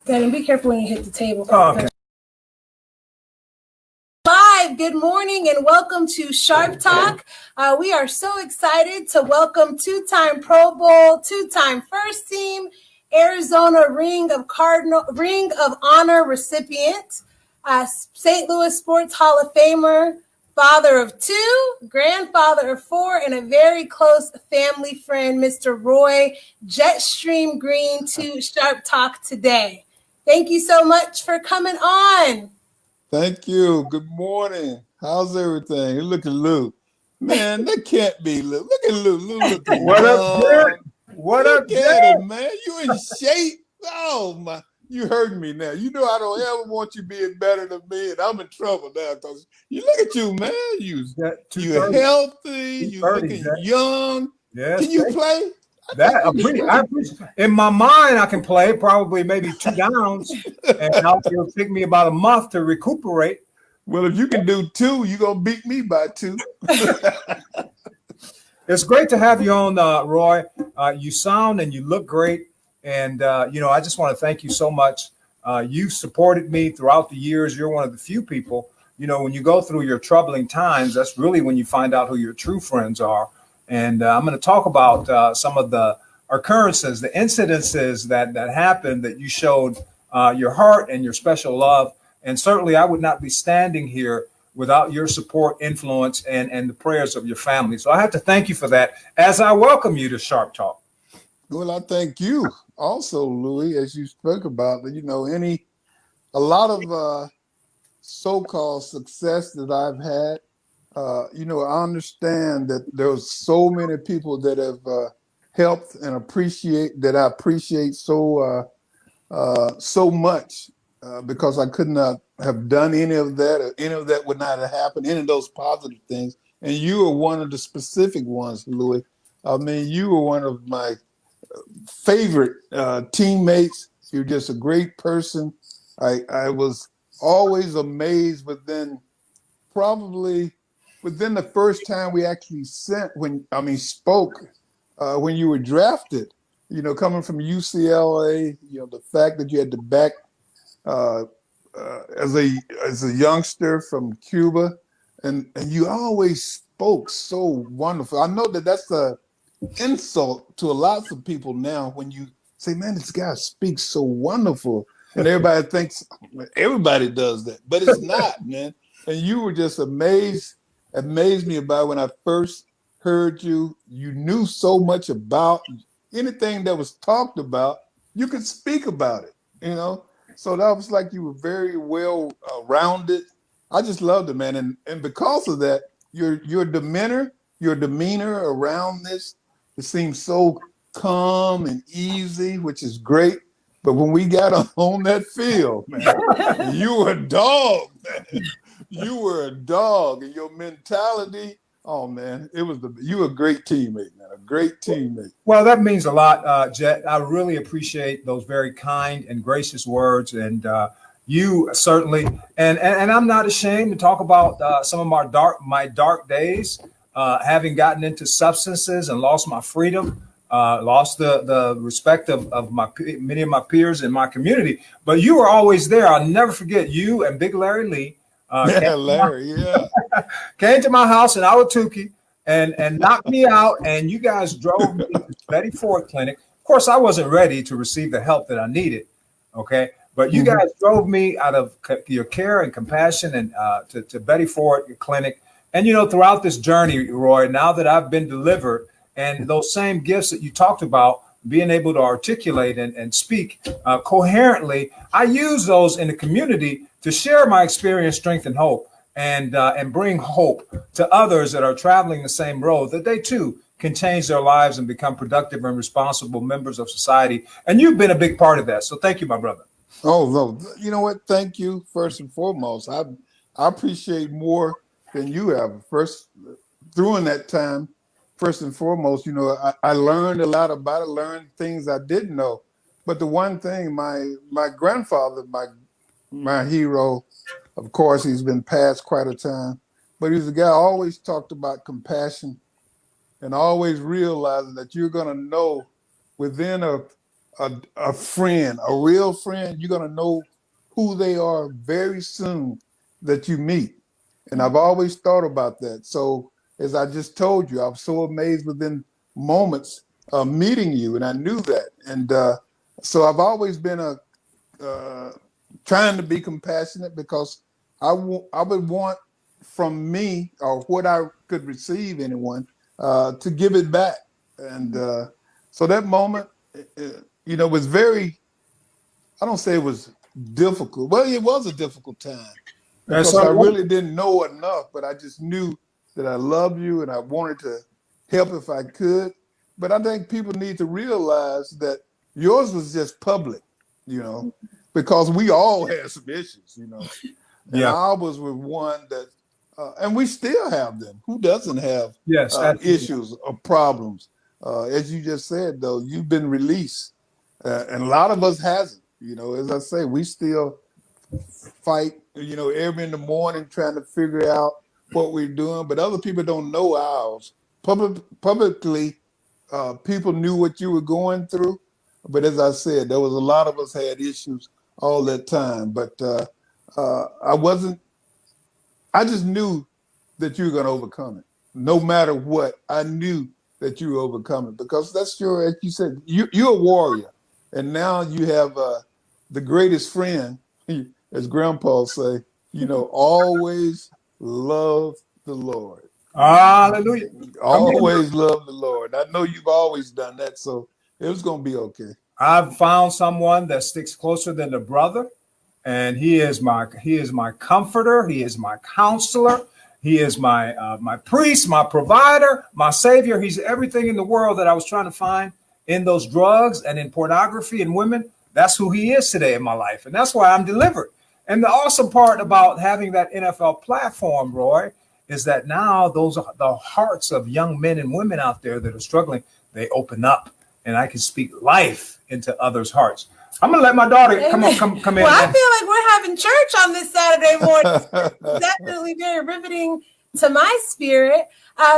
Good, and be careful when you hit the table. Oh, okay. Live, good morning and welcome to Sharpe Talk. We are so excited to welcome two-time Pro Bowl, two-time first team, Arizona Ring of Honor recipient, St. Louis Sports Hall of Famer, father of two, grandfather of four, and a very close family friend, Mr. Roy Jetstream Green, to Sharpe Talk today. Thank you so much for coming on. Thank you. Good morning. How's everything? Look at Lou. Man, that can't be Lou. Look at Lou. Lou looking What up, Jet? young. What up, Look at Jet? it, man. You in shape. Oh my, you hurting me now. You know I don't ever want you being better than me, and I'm in trouble now because you look at you, man. You're healthy. You looking young. Yes, Can you play? In my mind, I can play probably maybe 2 downs, and it'll take me about a month to recuperate. Well, if you can do 2, you're gonna beat me by 2. It's great to have you on, Roy. You sound and you look great, and I just want to thank you so much. You've supported me throughout the years. You're one of the few people. When you go through your troubling times, that's really when you find out who your true friends are. And I'm going to talk about some of the occurrences, the incidences that happened that you showed your heart and your special love. And certainly I would not be standing here without your support, influence, and the prayers of your family. So I have to thank you for that as I welcome you to Sharpe Talk. Well, I thank you also, Louis, as you spoke about, a lot of so-called success that I've had. I understand that there's so many people that have helped and I appreciate so much because I could not have done any of that, or any of that would not have happened, any of those positive things. And you are one of the specific ones, Louis. I mean, you were one of my favorite teammates. You're just a great person. I was always amazed probably within the first time we actually spoke when you were drafted, coming from UCLA, the fact that you had to back as a youngster from Cuba, and you always spoke so wonderful. I know that's a insult to a lot of people now when you say, man, this guy speaks so wonderful. And everybody thinks everybody does that, but it's not, man. And you were just amazed me about when I first heard you. You knew so much about anything that was talked about. You could speak about it, So that was like you were very well rounded. I just loved it, man. And because of that, your demeanor around this, it seems so calm and easy, which is great. But when we got on that field, man, you were a dog, man. You were a dog, and your mentality. Oh man, you were a great teammate, man. A great teammate. Well, that means a lot, Jet. I really appreciate those very kind and gracious words, and you certainly. And I'm not ashamed to talk about some of my dark days, having gotten into substances and lost my freedom. Lost the respect of many of my peers in my community, but you were always there. I'll never forget you and Big Larry Lee. Came to my house in Ahwatukee and knocked me out, and you guys drove me to Betty Ford Clinic. Of course, I wasn't ready to receive the help that I needed. Okay, but you guys drove me out of your care and compassion and to Betty Ford Clinic. And throughout this journey, Roy, now that I've been delivered. And those same gifts that you talked about, being able to articulate and speak coherently, I use those in the community to share my experience, strength, and hope, and bring hope to others that are traveling the same road, that they too can change their lives and become productive and responsible members of society. And you've been a big part of that. So thank you, my brother. Oh, no. You know what? Thank you, first and foremost. I appreciate more than you have. During that time, first and foremost, I learned a lot about it, learned things I didn't know. But the one thing, my grandfather, my hero, of course, he's been past quite a time, but he's a guy who always talked about compassion and always realizing that you're going to know within a friend, a real friend, you're going to know who they are very soon that you meet. And I've always thought about that. So as I just told you, I was so amazed within moments of meeting you, and I knew that. And so I've always been trying to be compassionate, because I would want from me, or what I could receive anyone, to give it back. And so that moment, was very, I don't say it was difficult. Well, it was a difficult time, because I really didn't know enough, but I just knew that I loved you and I wanted to help if I could. But I think people need to realize that yours was just public, because we all had some issues, And ours was one that, and we still have them. Who doesn't have issues or problems? As you just said, though, you've been released, and a lot of us hasn't. As I say, we still fight, every in the morning trying to figure out what we're doing, but other people don't know ours. Publicly, people knew what you were going through, but as I said, there was a lot of us had issues all that time. But I just knew that you were going to overcome it. No matter what, I knew that you were overcome it, because that's as you said, you're a warrior, and now you have the greatest friend, as Grandpa say, always love the Lord. Hallelujah. Always love the Lord. I know you've always done that, so it was going to be okay. I've found someone that sticks closer than a brother, and he is my comforter. He is my counselor. He is my priest, my provider, my savior. He's everything in the world that I was trying to find in those drugs and in pornography and women. That's who he is today in my life, and that's why I'm delivered. And the awesome part about having that NFL platform, Roy, is that now those are the hearts of young men and women out there that are struggling. They open up, and I can speak life into others' hearts. I'm gonna let my daughter come in. Well, I feel like we're having church on this Saturday morning. Definitely very riveting to my spirit.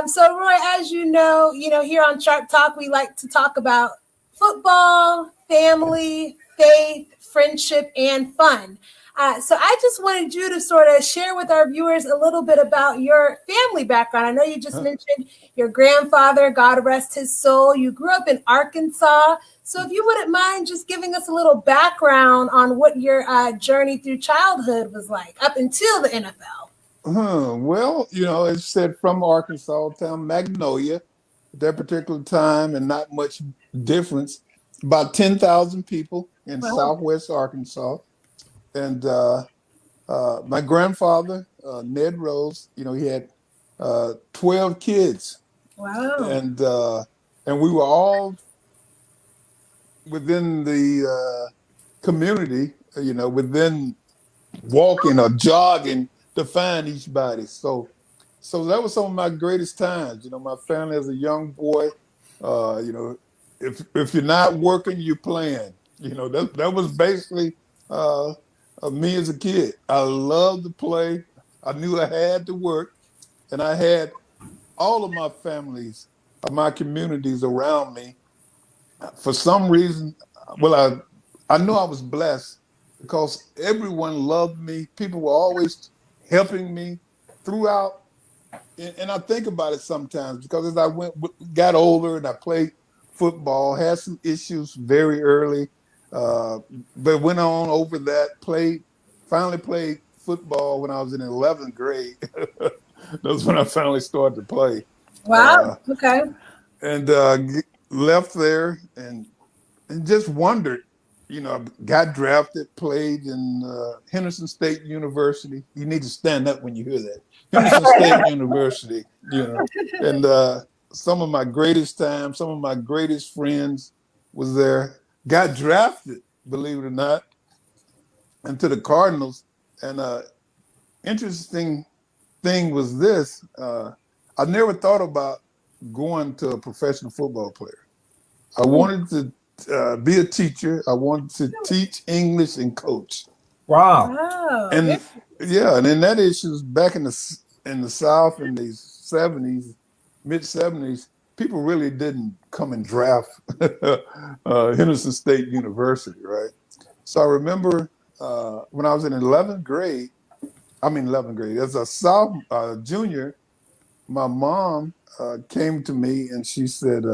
So, Roy, as you know, here on Sharpe Talk, we like to talk about football, family, faith, friendship, and fun. So I just wanted you to sort of share with our viewers a little bit about your family background. I know you just mentioned your grandfather, God rest his soul. You grew up in Arkansas. So if you wouldn't mind just giving us a little background on what your journey through childhood was like up until the NFL. Well, it's said from Arkansas, town Magnolia, at that particular time, and not much difference. About 10,000 people in Southwest Arkansas. And my grandfather, Ned Rose, he had 12 kids. Wow. And we were all within the community, within walking or jogging to find each body. So that was some of my greatest times. My family as a young boy, if you're not working, you're playing. That was basically me as a kid. I loved to play. I knew I had to work, and I had all of my families, my communities around me. For some reason, I know I was blessed, because everyone loved me. People were always helping me throughout. And I think about it sometimes, because as I got older and I played football, had some issues very early, but went on over that, finally played football when I was in 11th grade. That's when I finally started to play. Wow. Okay. And left there and just wondered, got drafted, played in Henderson State University. You need to stand up when you hear that. Henderson State University, and some of my greatest times, some of my greatest friends was there. Got drafted, believe it or not, into the Cardinals. And interesting thing was this, I never thought about going to a professional football player. I wanted to be a teacher. I wanted to teach English and coach. Wow. And and then that issue was back in the South in the 70s, mid 70s. people really didn't come and draft Henderson State University, right? So I remember when I was in 11th grade, as a junior, my mom came to me and she said,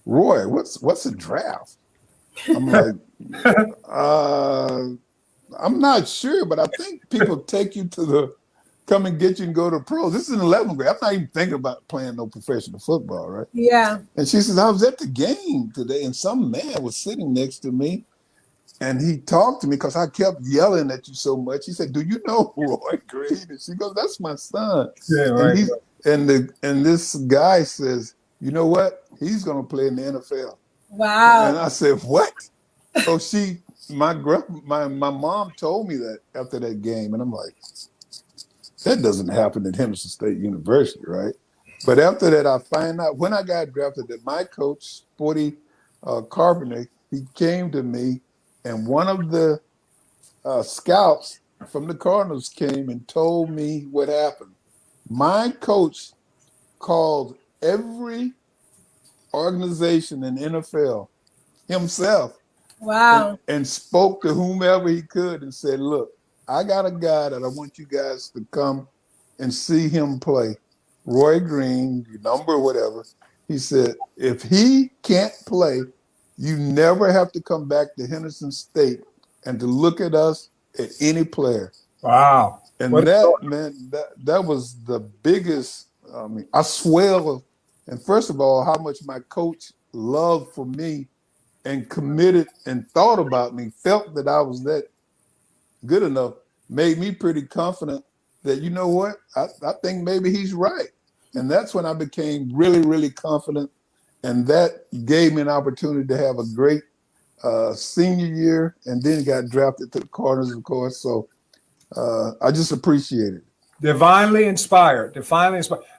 Roy, what's a draft? I'm like, I'm not sure, but I think people take you to come and get you and go to pros. This is in 11th grade. I'm not even thinking about playing no professional football, right? Yeah. And she says, I was at the game today and some man was sitting next to me and he talked to me because I kept yelling at you so much. He said, do you know Roy Green? And she goes, that's my son. Yeah, And right. and this guy says, you know what? He's going to play in the NFL. Wow. And I said, what? So my mom told me that after that game. And I'm like, that doesn't happen at Henderson State University, right? But after that, I find out when I got drafted that my coach, Sporty Carpenter, he came to me and one of the scouts from the Cardinals came and told me what happened. My coach called every organization in the NFL himself. Wow. And spoke to whomever he could and said, look, I got a guy that I want you guys to come and see him play. Roy Green, your number, whatever. He said, if he can't play, you never have to come back to Henderson State and to look at us at any player. Wow. And that was the biggest, I swear, and first of all, how much my coach loved for me and committed and thought about me, felt that I was that good enough, made me pretty confident that, you know what, I think maybe he's right. And that's when I became really, really confident. And that gave me an opportunity to have a great senior year and then got drafted to the Cardinals, of course. So I just appreciate it. Divinely inspired.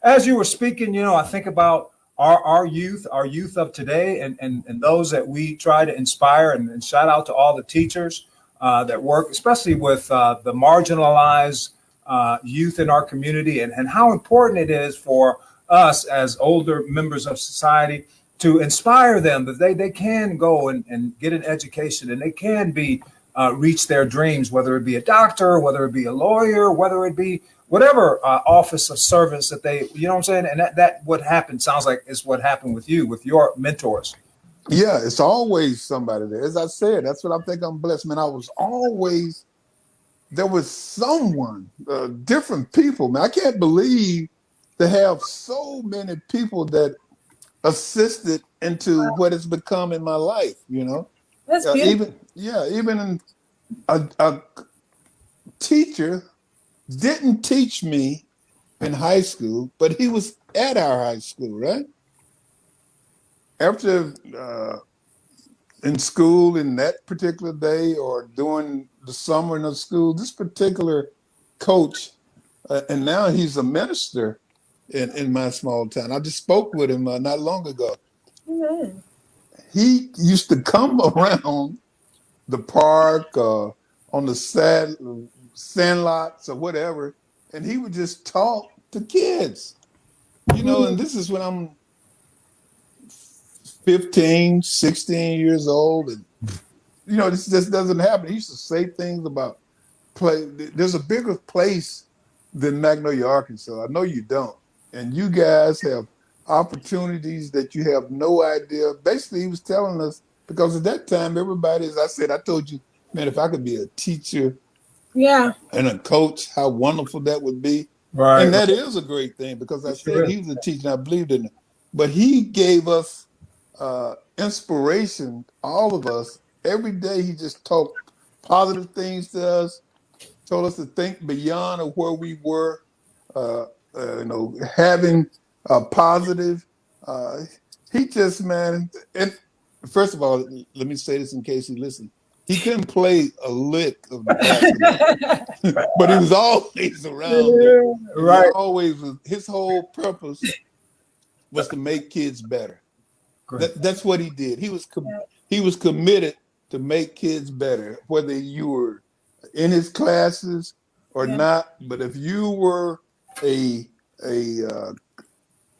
As you were speaking, I think about our youth of today, and those that we try to inspire, and shout out to all the teachers that work, especially with the marginalized youth in our community, and how important it is for us as older members of society to inspire them that they can go and get an education and they can be reach their dreams, whether it be a doctor, whether it be a lawyer, whether it be whatever office of service that they, you know what I'm saying? And that what happened sounds like is what happened with you, with your mentors. Yeah, it's always somebody there. As I said, that's what I think I'm blessed, man. There was someone, different people, man. I can't believe to have so many people that assisted into what it's become in my life, That's beautiful. Even a teacher didn't teach me in high school, but he was at our high school, right? After in school in that particular day or during the summer in the school, this particular coach, and now he's a minister in my small town. I just spoke with him not long ago. Mm-hmm. He used to come around the park, on the sand lots or whatever, and he would just talk to kids, and this is when I'm 15, 16 years old, and this just doesn't happen. He used to say things about play. There's a bigger place than Magnolia, Arkansas. I know you don't, and you guys have opportunities that you have no idea. Basically, he was telling us, because at that time, everybody, as I said, I told you, man, if I could be a teacher, and a coach, how wonderful that would be. Right. And that is a great thing, because I said he was a teacher and I believed in it. But he gave us inspiration, all of us. Every day he just talked positive things to us, told us to think beyond of where we were, having a positive. He just, man, and first of all, let me say this in case he listens. He couldn't play a lick of the basketball, but he was always around there. Right. His whole purpose was to make kids better. That's what he did. He was committed to make kids better, whether you were in his classes or not. But if you were a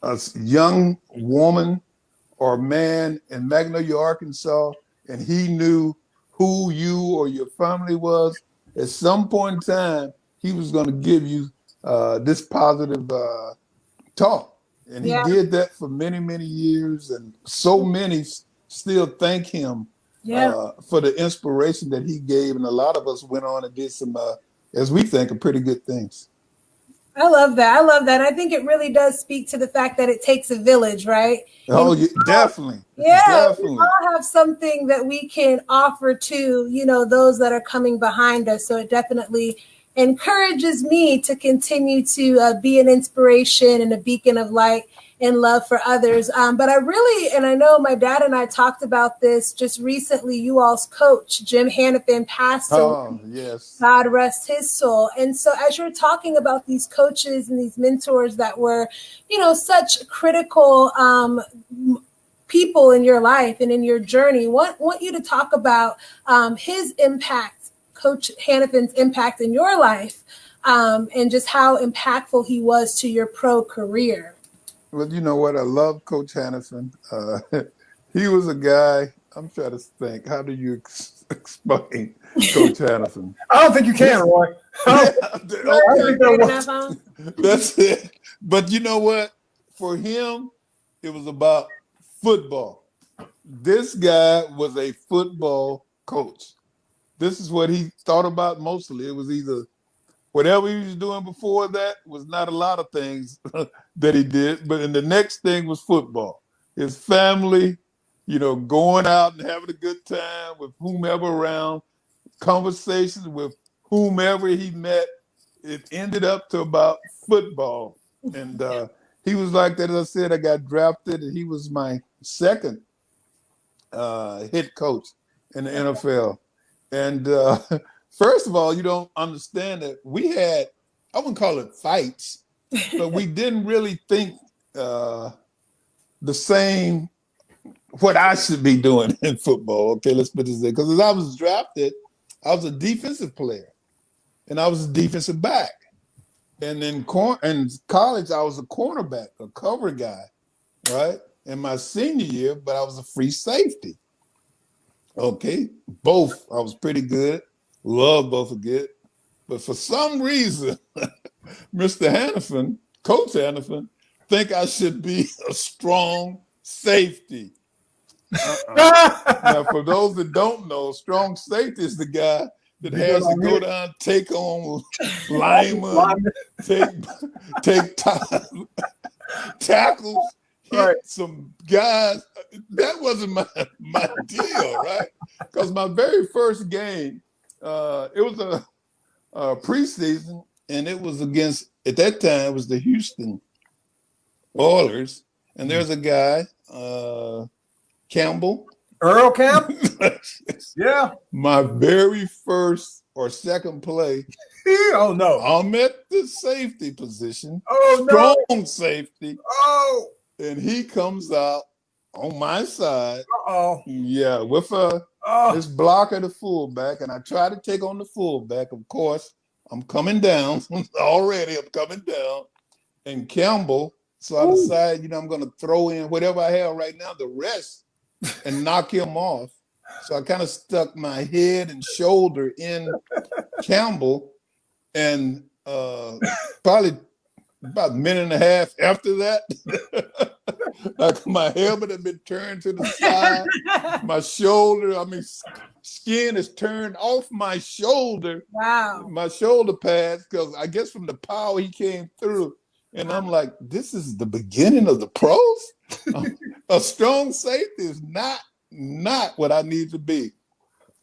a young woman or man in Magnolia, Arkansas, and he knew who you or your family was, at some point in time, he was going to give you this positive talk. And he did that for many, many years. And so many still thank him for the inspiration that he gave. And a lot of us went on and did some, as we think, pretty good things. I love that. I love that. I think it really does speak to the fact that it takes a village, right? Oh, yeah, definitely. Yeah, definitely. We all have something that we can offer to, those that are coming behind us. So it definitely encourages me to continue to be an inspiration and a beacon of light and love for others. But I know my dad and I talked about this just recently. You all's coach, Jim Hannafin, passed away. Oh, yes. God rest his soul. And so as you're talking about these coaches and these mentors that were, such critical people in your life and in your journey, want you to talk about his impact, Coach Hannafin's impact in your life, and just how impactful he was to your pro career. Well, you know what? I love Coach Hannafin. He was a guy, I'm trying to think, how do you explain Coach Hannafin? I don't think you can, Roy. That's it. But you know what? For him, it was about football. This guy was a football coach. This is what he thought about mostly. It was either whatever he was doing before that was not a lot of things that he did, but the next thing was football. His family, going out and having a good time with whomever around, conversations with whomever he met. It ended up to about football. And he was like that. As I said, I got drafted, and he was my second head coach in the NFL. And first of all, you don't understand that we had, I wouldn't call it fights, but we didn't really think the same what I should be doing in football. Okay, let's put this there. Because as I was drafted, I was a defensive player, and I was a defensive back. And in college, I was a cornerback, a cover guy, right? In my senior year, but I was a free safety. Okay, both. I was pretty good. Love both are good. But for some reason, Mr. Hannafin, Coach Hannafin, think I should be a strong safety. Now, for those that don't know, strong safety is the guy that has to go down, take on linemen, take tackles, hit some guys. That wasn't my deal, right? Because my very first game, it was a preseason, and it was against, at that time, it was the Houston Oilers, and there's a guy, Campbell. Earl Campbell? Yeah. My very first or second play. Oh, no. I'm at the safety position. Oh, strong no. Safety. Oh. And he comes out on my side. Uh-oh. Yeah, with this blocker, the fullback. And I try to take on the fullback. Of course, I'm coming down. Already, I'm coming down. And Campbell, so I decided, I'm going to throw in whatever I have right now, the rest, and knock him off. So I kind of stuck my head and shoulder in Campbell, and probably about a minute and a half after that, like my helmet had been turned to the side, my shoulder, skin is turned off my shoulder. Wow. My shoulder pads, because I guess from the power he came through. And I'm like, this is the beginning of the pros? A strong safety is not what I need to be.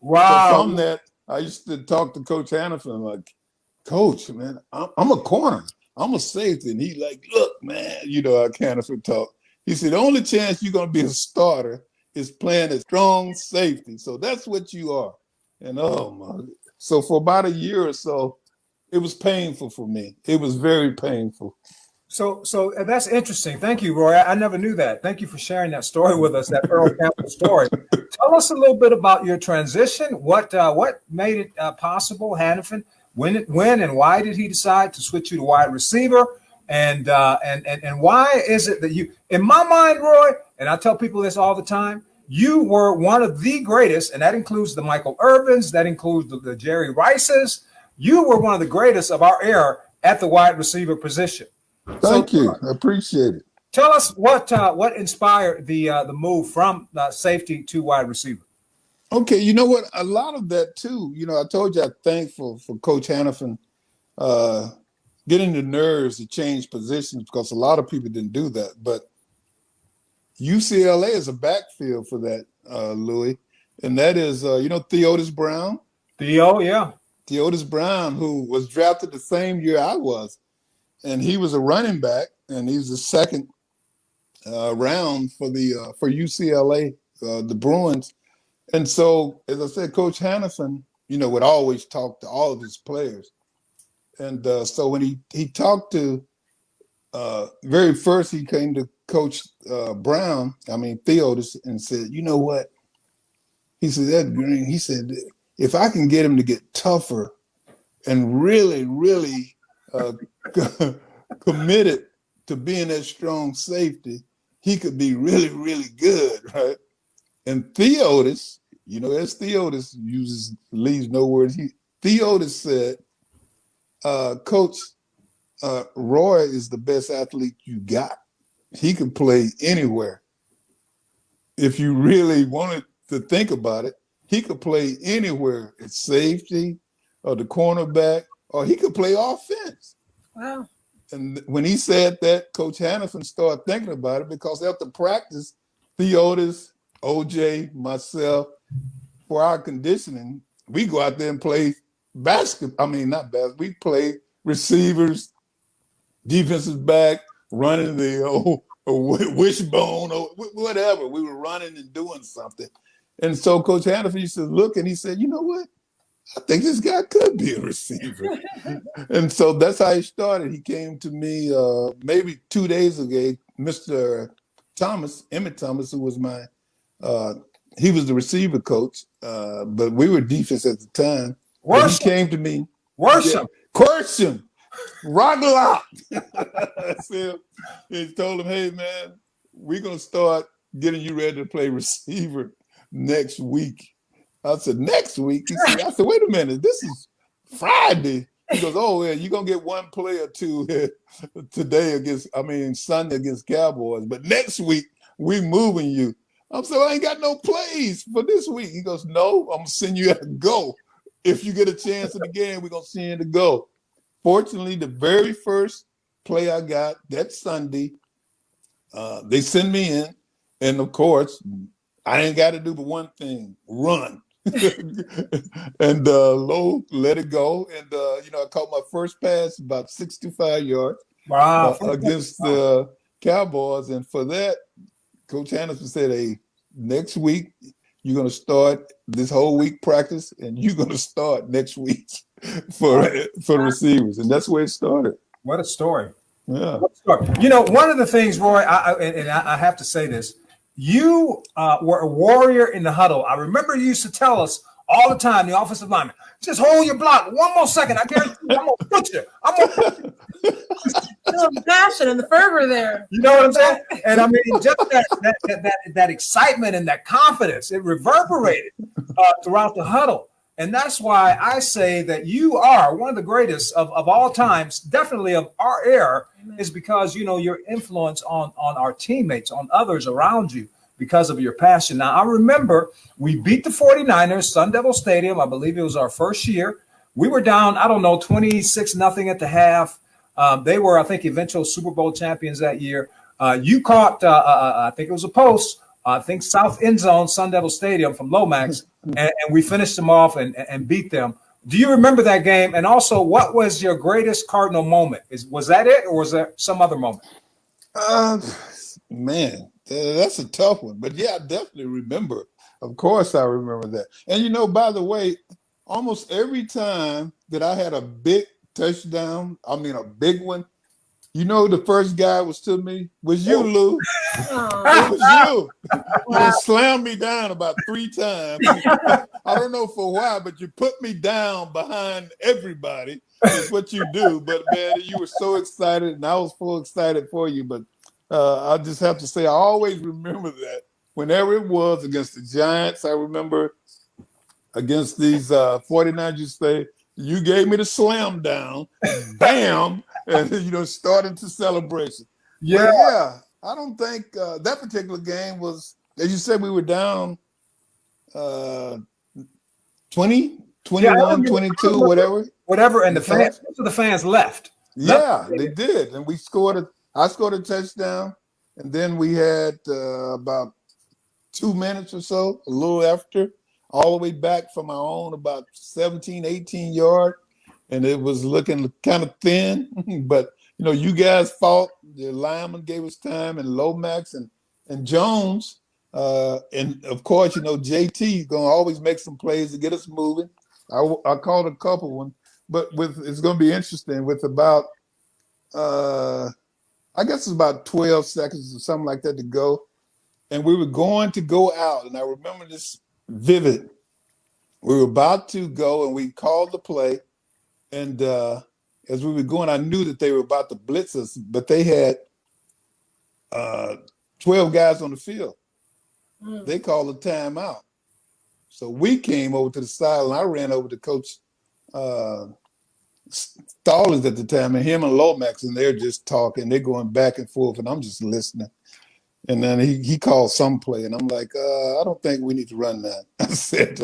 Wow. So from that, I used to talk to Coach Hannafin, like, Coach, man, I'm a corner. I'm a safety. And he like, look, man, how Hannafin talk. He said, the only chance you're going to be a starter is playing a strong safety. So that's what you are. And so for about a year or so, it was painful for me. It was very painful. So that's interesting. Thank you, Roy. I never knew that. Thank you for sharing that story with us, that Earl Campbell story. Tell us a little bit about your transition. What made it possible, Hannafin? When and why did he decide to switch you to wide receiver? And why is it that you, in my mind, Roy, and I tell people this all the time, you were one of the greatest, and that includes the Michael Irvins, that includes the Jerry Rices. You were one of the greatest of our era at the wide receiver position. Thank you. I appreciate it. Tell us what inspired the move from safety to wide receiver. Okay, you know what? A lot of that too. You know, I told you I'm thankful for Coach Hannafin getting the nerves to change positions because a lot of people didn't do that. But UCLA is a backfield for that, Louis, and that is Theodis Brown. Theo, yeah. Theodis Brown, who was drafted the same year I was, and he was a running back, and he's the second round for UCLA, the Bruins. And so, as I said, Coach Hannafin, would always talk to all of his players. And so when he talked to, very first he came to Coach Theodis, and said, you know what? He said, Ed Green, he said, if I can get him to get tougher and really, really committed to being that strong safety, he could be really, really good, right? And Theodis, as Theodis leaves no words. Theodis said, Coach, Roy is the best athlete you got. He can play anywhere. If you really wanted to think about it, he could play anywhere at safety or the cornerback, or he could play offense. Wow. And when he said that, Coach Hannafin started thinking about it because after practice, Theodis, OJ, myself, for our conditioning, we go out there and play basketball. I mean, not basketball. We play receivers, defensive back, running the wishbone or whatever. We were running and doing something. And so Coach Hannafin used to look and he said, you know what? I think this guy could be a receiver. And so that's how he started. He came to me maybe 2 days ago, Mr. Thomas, Emmett Thomas, who was he was the receiver coach, but we were defense at the time. He came to me. Worship. Question. Rock lock. So he told him, hey, man, we're going to start getting you ready to play receiver next week. I said, next week? I said, wait a minute, this is Friday. He goes, oh, yeah, you're going to get one play or two Sunday against Cowboys. But next week, we moving you. I'm saying, I ain't got no plays for this week. He goes, no, I'm going to send you to go. If you get a chance in the game, we're going to send you to go. Fortunately, the very first play I got that Sunday, they send me in. And, of course, I ain't got to do but one thing, run. And let it go. And, I caught my first pass about 65 yards against the Cowboys. And for that, Coach Hannafin said, hey, next week, you're going to start this whole week practice, and you're going to start next week for receivers. And that's where it started. What a story. Yeah. One of the things, Roy, I have to say this, you were a warrior in the huddle. I remember you used to tell us all the time, the offensive lineman, just hold your block. One more second. I guarantee you, I'm going to put you. The passion and the fervor there. You know what I'm saying? And I mean, just that excitement and that confidence, it reverberated throughout the huddle. And that's why I say that you are one of the greatest of all times, definitely of our era, is because, your influence on our teammates, on others around you because of your passion. Now, I remember we beat the 49ers, Sun Devil Stadium. I believe it was our first year. We were down, 26-0 at the half. They were, I think, eventual Super Bowl champions that year. You caught, I think it was a post, I think South End Zone, Sun Devil Stadium from Lomax, and we finished them off and beat them. Do you remember that game? And also, what was your greatest Cardinal moment? Was that it, or was there some other moment? Man, that's a tough one. But, yeah, I definitely remember. Of course I remember that. And, by the way, almost every time that I had a big touchdown, a big one, You know, the first guy was to me was you, Lou. Aw. It was you. Wow. You slammed me down about 3 times. I don't know for why, but you put me down behind everybody. Is what you do. But man, you were so excited, and I was full excited for you. But I just have to say, I always remember that. Whenever it was against the Giants, I remember against these 49ers, you say, you gave me the slam down, bam, and started to celebration. Yeah. But yeah, I don't think that particular game was, as you said, we were down 20, Yeah, 21, 22, whatever. Whatever, and The the fans, fans? most of the fans left. Yeah, they did. And I scored a touchdown, and then we had about 2 minutes or so, a little after, all the way back from our own about 17, 18 yard. And it was looking kind of thin, but you guys fought. The lineman gave us time, and Lomax and Jones. And of course, JT is going to always make some plays to get us moving. I called a couple one, but it's going to be interesting with about, I guess it's about 12 seconds or something like that to go. And we were going to go out, and I remember this vivid. We were about to go, and we called the play. And as we were going, I knew that they were about to blitz us, but they had 12 guys on the field. They called a timeout. So we came over to the sideline. I ran over to Coach Stallings at the time, and him and Lomax, and they're just talking. They're going back and forth, and I'm just listening. And then he called some play, and I'm like, I don't think we need to run that. I said,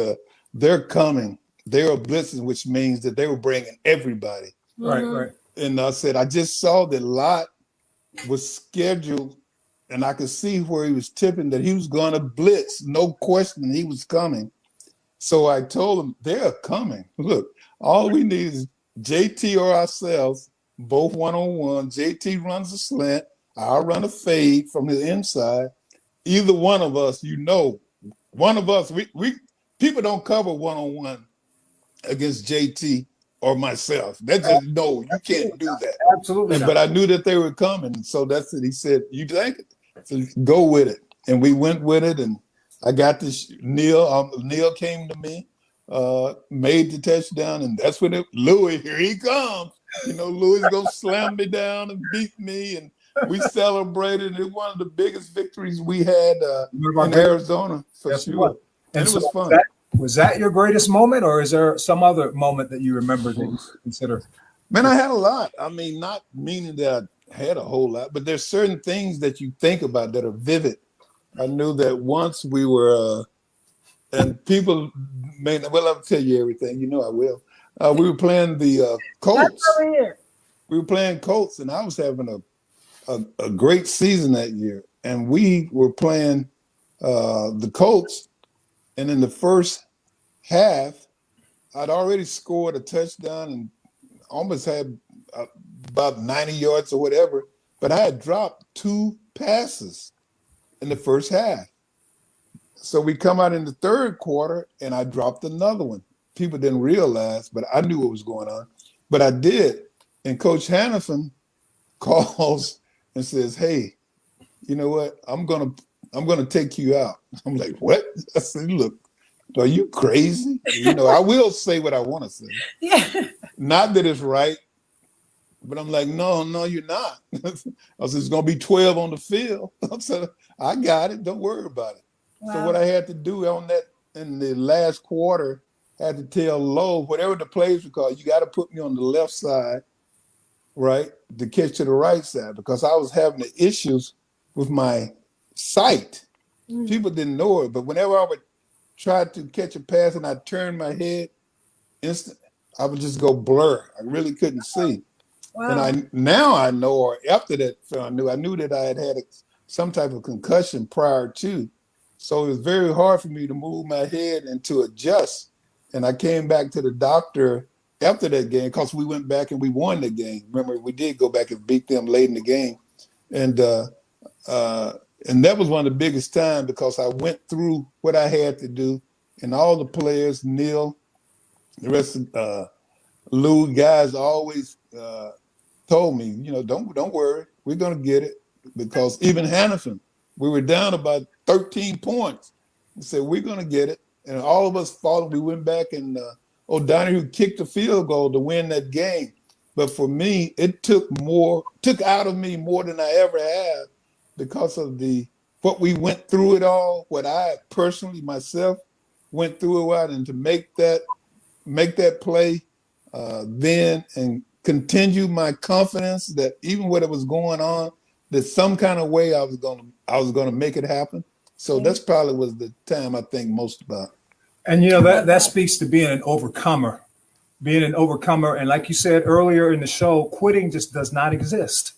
they're coming. They were blitzing, which means that they were bringing everybody. Right. And I said, I just saw that Lott was scheduled, and I could see where he was tipping that he was going to blitz. No question, he was coming. So I told him, they're coming. Look, all we need is JT or ourselves, both one-on-one. JT runs a slant. I'll run a fade from the inside. Either one of us, one of us, we people don't cover one-on-one against JT or myself. That's just, no, you can't do that. Absolutely. But I knew that they were coming. So that's it. He said, you think it? So go with it. And we went with it. And I got this Neil. Neil came to me, made the touchdown. And that's when Louis, here he comes. Louis going to slam me down and beat me. And we celebrated. It was one of the biggest victories we had in Arizona, for sure. And it was fun. Was that your greatest moment, or is there some other moment that you remember that you consider? Man, I had a lot. I mean, not meaning that I had a whole lot, but there's certain things that you think about that are vivid. I knew that once we were, and people may not, well, I'll tell you everything. I will. We were playing the Colts. We were playing Colts, and I was having a great season that year. And we were playing the Colts. And in the first half, I'd already scored a touchdown and almost had about 90 yards or whatever, but I had dropped 2 passes in the first half. So we come out in the third quarter, and I dropped another one. People didn't realize, but I knew what was going on. But I did. And Coach Hannafin calls and says, hey, you know what? I'm gonna take you out. I'm like, what? I said, look, are you crazy? I will say what I want to say. Yeah. Not that it's right, but I'm like, no, you're not. I said, it's gonna be 12 on the field. I said, I got it. Don't worry about it. Wow. So what I had to do on that in the last quarter, I had to tell Lowe, whatever the plays were called, you got to put me on the left side, right, to catch to the right side, because I was having the issues with my sight. People didn't know it, but whenever I would try to catch a pass and I turned my head, I would just go blur. I really couldn't see. Wow. And now I know, or after that, I knew that I had some type of concussion prior to. So it was very hard for me to move my head and to adjust. And I came back to the doctor after that game, because we went back and we won the game. Remember, we did go back and beat them late in the game. And that was one of the biggest times, because I went through what I had to do, and all the players, Neil, the rest of Lou, guys always told me, don't worry, we're gonna get it, because even Hannafin, we were down about 13 points. He said we're gonna get it, and all of us fought. We went back, and O'Donoghue kicked a field goal to win that game. But for me, it took out of me more than I ever have, because of what we went through it all, what I personally myself went through it, and to make that play then, and continue my confidence that even what it was going on, that some kind of way I was gonna make it happen. So that's probably was the time I think most about. And that speaks to being an overcomer. And like you said earlier in the show, quitting just does not exist.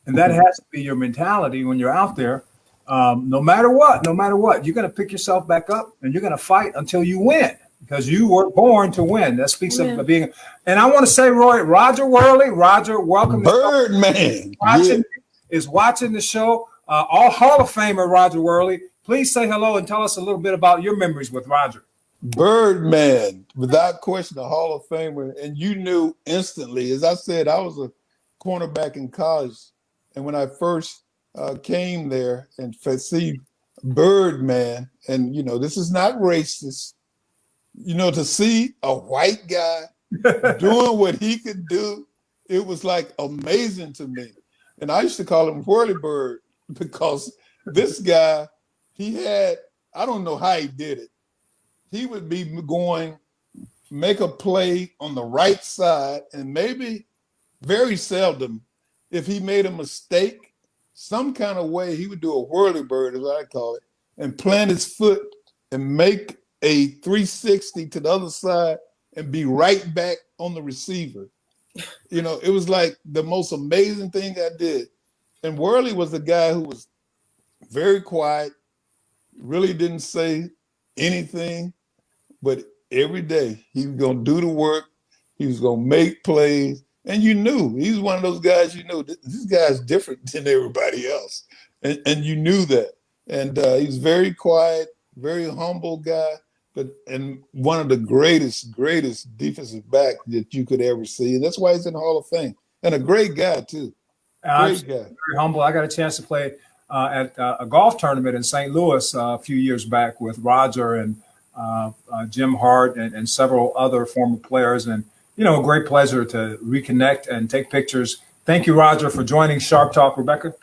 And that has to be your mentality when you're out there. No matter what, you're going to pick yourself back up, and you're going to fight until you win, because you were born to win. That speaks of being. And I want to say, Roger Worley, welcome. Birdman is watching the show. All Hall of Famer Roger Worley. Please say hello and tell us a little bit about your memories with Roger. Birdman, without question, a Hall of Famer. And you knew instantly. As I said, I was a cornerback in college. And when I first came there and see Birdman, and, this is not racist, to see a white guy doing what he could do, it was like amazing to me. And I used to call him Whirly Bird, because this guy, I don't know how he did it. He would be make a play on the right side, and maybe very seldom, if he made a mistake, some kind of way, he would do a whirly bird, as I call it, and plant his foot and make a 360 to the other side and be right back on the receiver. It was like the most amazing thing I did. And Worley was the guy who was very quiet, really didn't say anything, but every day he was going to do the work. He was going to make plays. And you knew, he was one of those guys, this guy's different than everybody else. And you knew that. And he's very quiet, very humble guy, and one of the greatest defensive back that you could ever see. And that's why he's in the Hall of Fame. And a great guy, too. Great guy. Very humble. I got a chance to play at a golf tournament in St. Louis a few years back with Roger and Jim Hart and several other former players. And, a great pleasure to reconnect and take pictures. Thank you, Roger, for joining Sharp Talk. Rebecca?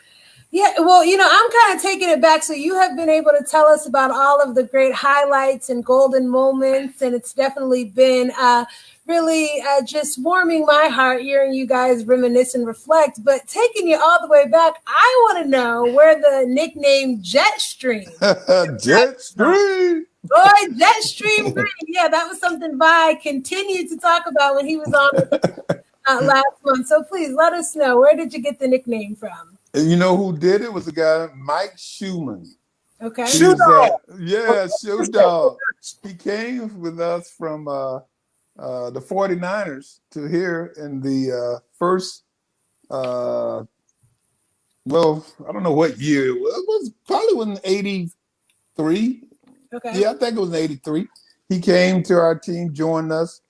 Yeah, well, I'm kind of taking it back. So you have been able to tell us about all of the great highlights and golden moments. And it's definitely been really just warming my heart hearing you guys reminisce and reflect. But taking you all the way back, I want to know where the nickname Jetstream. Jetstream. Boy, Jetstream Green. Yeah, that was something Vi continued to talk about when he was on last month. So please let us know, where did you get the nickname from? And you know who did it? Was a guy, Mike Schumann. Okay. Shoe Dog. Yeah, Shoe Dog. He came with us from the 49ers to here in the first, I don't know what year it was. It was probably in 83. Okay. Yeah, I think it was in 83. He came to our team, joined us.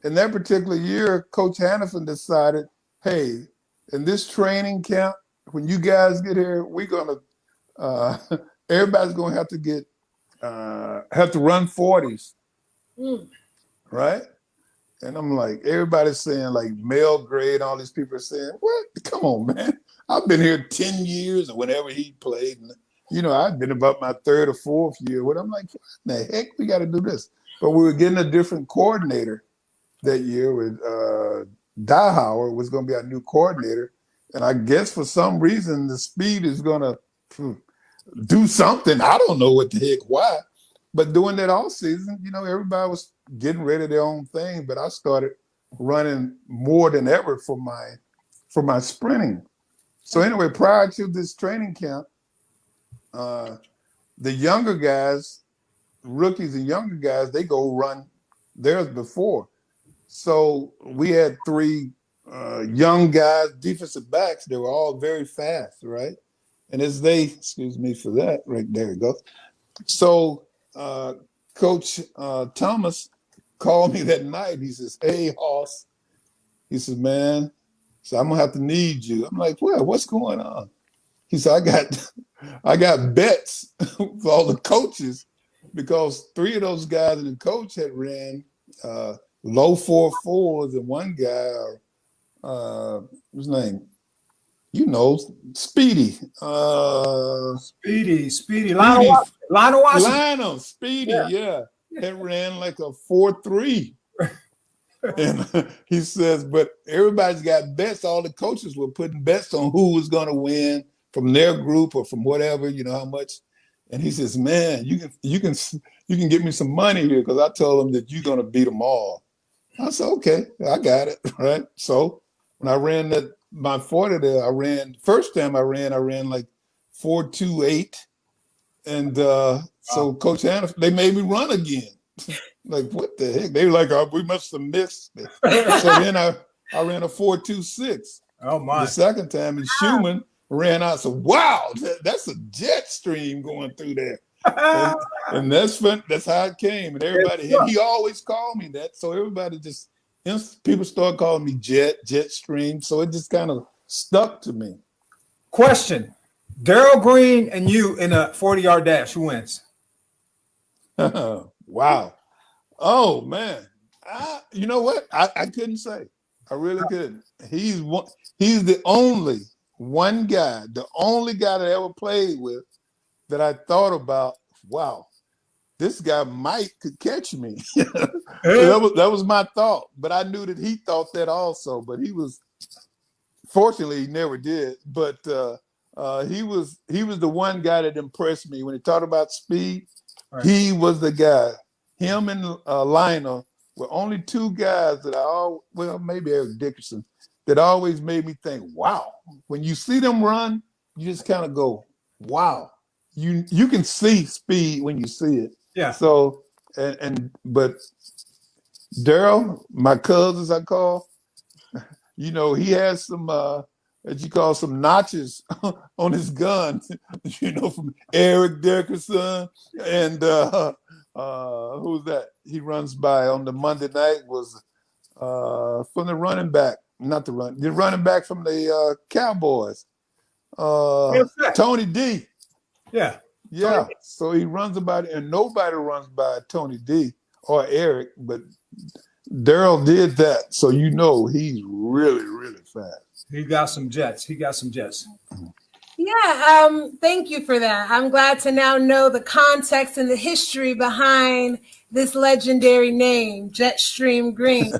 And that particular year, Coach Hannafin decided, hey, in this training camp, when you guys get here, we're gonna everybody's gonna have to run 40s. Right? And I'm like, everybody's saying, like, Mel Gray and all these people are saying, what? Come on, man. I've been here 10 years or whenever he played. And, I've been about my third or fourth year. What I'm like, what the heck? We got to do this. But we were getting a different coordinator that year with Dahauer was going to be our new coordinator. And I guess for some reason, the speed is going to do something. I don't know what the heck, why. But doing that all season, everybody was getting ready their own thing. But I started running more than ever for my sprinting. So anyway, prior to this training camp, the younger guys, rookies and younger guys, they go run theirs before. So we had three young guys, defensive backs. They were all very fast, right? And as excuse me for that, right there it goes. So Coach Thomas called me that night. He says, hey, Hoss. He says, man, So I'm gonna have to need you. I'm like, well, what's going on? He said, I got bets for all the coaches because 3 of those guys and the coach had ran low 4.4s, and one guy, what's his name? You know, Speedy. Speedy. Lionel Washington. Lionel, Speedy, yeah. Had ran like a 4.3. And he says, but everybody's got bets. All the coaches were putting bets on who was going to win from their group or from whatever, you know, how much. And he says, man, you can get me some money here because I told him that you're going to beat them all. I said, okay, I got it, right? So when I ran my 40 there, first time I ran like 4.28. And so Coach Anderson, they made me run again. Like, what the heck? They were like, oh, we must have missed it. So then I ran a 4.26. Oh, my. The second time, and Schumann ran out. So, wow, that's a jet stream going through there. And that's fun. That's how it came. And everybody, he always called me that. So everybody people start calling me Jetstream. So it just kind of stuck to me. Question. Darrell Green and you in a 40-yard dash. Who wins? Wow. Oh, man. You know what? I couldn't say. I really couldn't. He's the only guy that I ever played with that I thought about, wow, this guy could catch me. That was my thought. But I knew that he thought that also. But fortunately, he never did. But he was the one guy that impressed me. When he talked about speed, right. He was the guy. Him and Lionel were only 2 guys that maybe Eric Dickerson, that always made me think, wow. When you see them run, you just kind of go, wow. You can see speed when you see it. Yeah. So but Darrell, my cousins I call, you know, he has some as you call some notches on his gun, you know, from Eric Dickerson and who's that? He runs by on the Monday night was from the running back, the running back from the Cowboys, Tony D. Yeah. Yeah. So he runs about it, and nobody runs by Tony D or Eric, but Darrell did that. So you know he's really, really fast. He got some jets. Yeah, thank you for that. I'm glad to now know the context and the history behind this legendary name, Jetstream Green.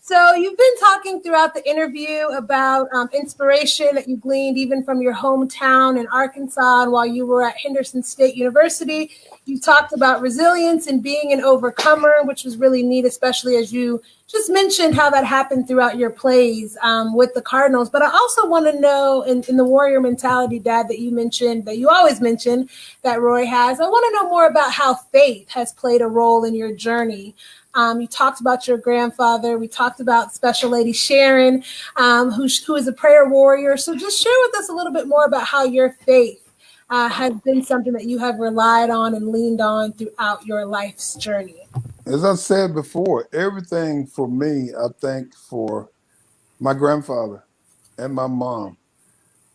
So you've been talking throughout the interview about inspiration that you gleaned even from your hometown in Arkansas and while you were at Henderson State University. You talked about resilience and being an overcomer, which was really neat, especially as you just mentioned how that happened throughout your plays with the Cardinals. But I also want to know in the warrior mentality, Dad, that you mentioned, that you always mention that Roy has, I want to know more about how faith has played a role in your journey. You talked about your grandfather. We talked about Special Lady Sharon, who is a prayer warrior. So just share with us a little bit more about how your faith has been something that you have relied on and leaned on throughout your life's journey. As I said before, everything for me, I think for my grandfather and my mom,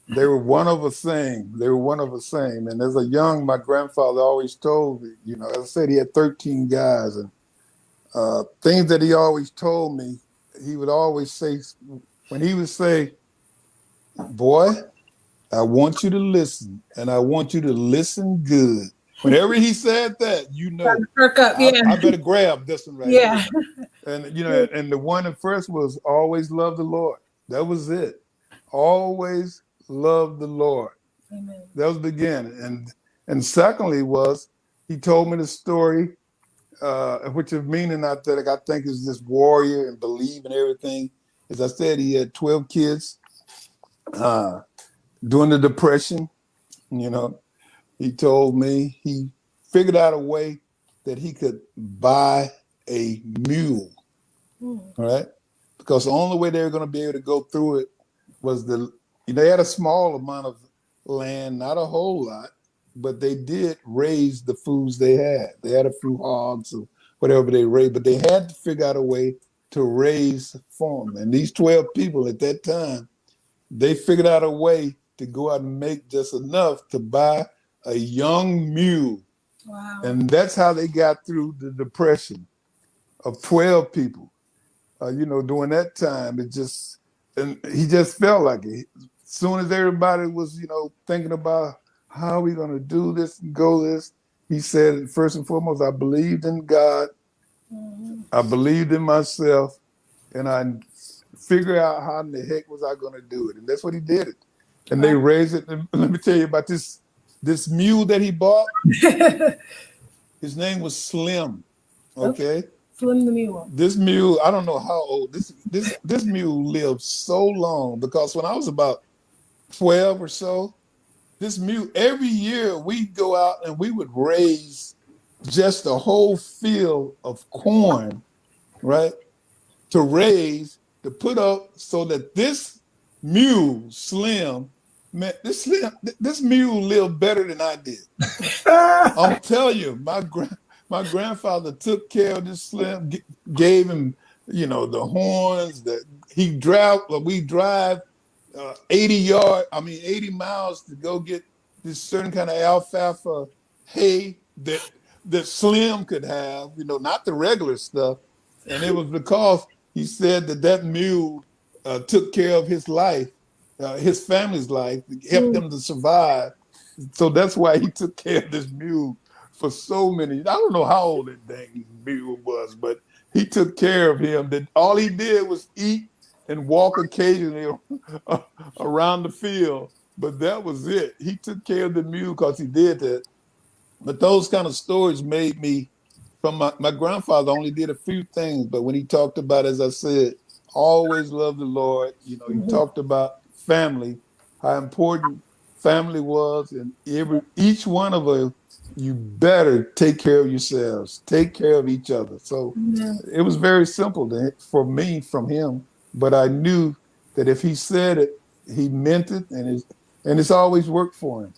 they were one of a same. And as a young, my grandfather always told me, you know, as I said, he had 13 guys, and things that he always told me, he would always say, when he would say, boy, I want you to listen, and I want you to listen good. Whenever he said that, you know, I better grab this one right here. And, you know, and the one at first was always love the Lord. That was it. Always love the Lord. Amen. That was the beginning. And secondly was, he told me the story, which is meaning that I think is this warrior and believe in everything. As I said, he had 12 kids during the Depression. You know, he told me he figured out a way that he could buy a mule, right? Because the only way they were going to be able to go through it was they had a small amount of land, not a whole lot, but they did raise the foods they had. They had a few hogs or whatever they raised, but they had to figure out a way to raise farm. And these 12 people at that time they figured out a way to go out and make just enough to buy a young mule. Wow. And that's how they got through the depression of 12 people. During that time, and he just felt like it. As soon as everybody was, thinking about how are we going to do this and go this, he said, first and foremost, I believed in God. I believed in myself, and I figured out how in the heck was I going to do it. And that's what he did it. And they raised it. And let me tell you about this mule that he bought. His name was Slim. Okay. Slim the mule. This mule, I don't know how old. This mule lived so long, because when I was about 12 or so, this mule, every year we'd go out and we would raise just a whole field of corn, right? To put up so that this mule, Slim, man, this mule lived better than I did. I'm telling you, my grandfather took care of this Slim, gave him, the horns that we drive 80 miles to go get this certain kind of alfalfa hay that Slim could have, not the regular stuff. And it was because he said that mule took care of his life, his family's life, helped them to survive. So that's why he took care of this mule for so many. I don't know how old that dang mule was, but he took care of him. That all he did was eat and walk occasionally around the field, but that was it. He took care of the mule because he did that. But those kind of stories made me, from my grandfather only did a few things, but when he talked about, as I said, always love the Lord, he talked about family, how important family was, and each one of us, you better take care of yourselves, take care of each other. So it was very simple for me from him, but I knew that if he said it, he meant it, and it's always worked for him.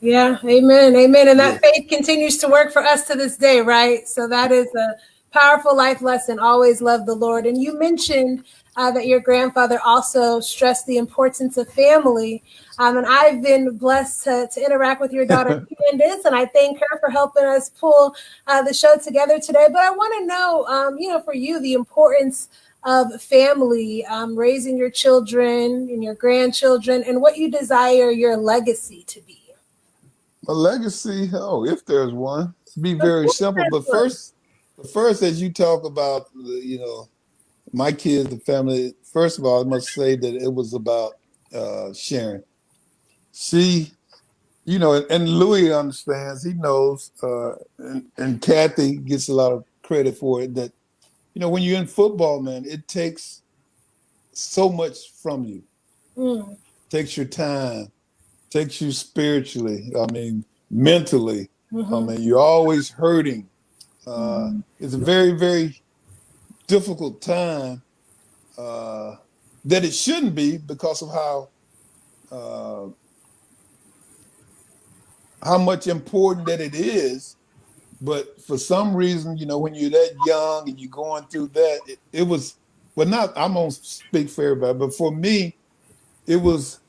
Yeah, amen, amen. And that faith continues to work for us to this day, right? So that is a powerful life lesson. Always love the Lord. And you mentioned that your grandfather also stressed the importance of family. And I've been blessed to interact with your daughter, Candace, and I thank her for helping us pull the show together today. But I want to know, for you, the importance of family, raising your children and your grandchildren, and what you desire your legacy to be. A legacy, if there's one, be very simple. But first, as you talk about, my kids, the family, first of all, I must say that it was about sharing. She, and Louis understands, he knows, and Kathy gets a lot of credit for it, that, when you're in football, man, it takes so much from you. Takes your time, takes you spiritually, mentally. You're always hurting. It's a very, very difficult time that it shouldn't be, because of how much important that it is. But for some reason, when you're that young and you're going through that, it was, I'm going to speak for everybody, but for me, it was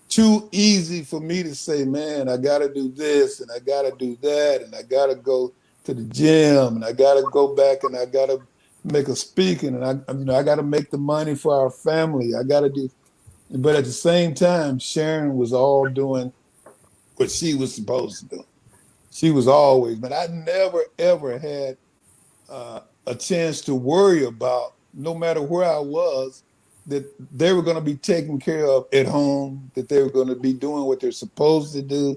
too easy for me to say, man, I got to do this and I got to do that, and I got to go to the gym, and I got to go back, and I got to make a speaking, and I got to make the money for our family. I got to do, but at the same time, Sharon was all doing what she was supposed to do. She was always, but I never, ever had a chance to worry about, no matter where I was, that they were going to be taken care of at home, that they were going to be doing what they're supposed to do,